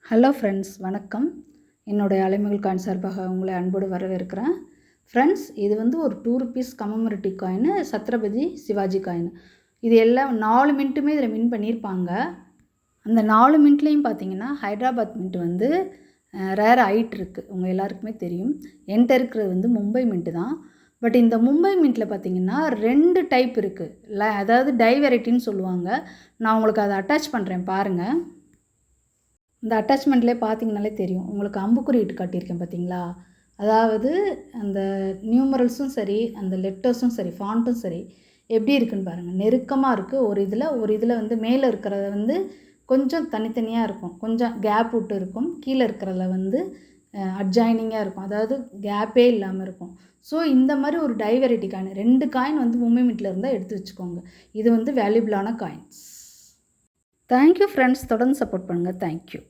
Hello friends, வணக்கம். என்னுடைய அலைமகள் coin சார்பாக உங்களை அன்போடு வரவேற்கிறேன். ஃப்ரெண்ட்ஸ், இது வந்து ஒரு ₹2 commemorative coin, Chhatrapati Shivaji coin. இது எல்லாம் 4 மின்ட்டுமே இதில் மின் பண்ணியிருப்பாங்க. அந்த 4 மின்ட்லேயும் பார்த்தீங்கன்னா ஹைதராபாத் மின்ட் வந்து ரேர் ஆயிட்டு இருக்குது. உங்கள் எல்லாருக்குமே தெரியும். என்கிட்ட இருக்கிறது வந்து மும்பை மின்ட்டு தான். பட் இந்த மும்பை மின்ட்டில் பார்த்தீங்கன்னா 2 டைப் இருக்குது. அதாவது டை வெரைட்டின்னு சொல்லுவாங்க. நான் உங்களுக்கு அதை அட்டாச் பண்ணுறேன் பாருங்கள். இந்த அட்டாச்மெண்ட்லேயே பார்த்தீங்கனாலே தெரியும். உங்களுக்கு அம்புக்குறி இட்டு காட்டியிருக்கேன் பார்த்தீங்களா? அதாவது அந்த நியூமரல்ஸும் சரி, அந்த லெட்டர்ஸும் சரி, ஃபாண்ட்டும் சரி எப்படி இருக்குன்னு பாருங்கள். நெருக்கமாக இருக்குது. ஒரு இதில் வந்து மேலே இருக்கிறத வந்து கொஞ்சம் தனித்தனியாக இருக்கும். கொஞ்சம் கேப் விட்டு இருக்கும். கீழே இருக்கிறதுல வந்து அட்ஜாயினிங்காக இருக்கும். அதாவது கேப்பே இல்லாமல் இருக்கும். ஸோ இந்த மாதிரி ஒரு டை வெரைட்டி காயின் 2 காயின் வந்து மும்பை மின்ட்டில் இருந்தால் எடுத்து வச்சுக்கோங்க. இது வந்து வேல்யூபிளான காயின்ஸ். Thank you friends. தொடர்ந்து சப்போர்ட் பண்ணுங்கள். தேங்க்யூ.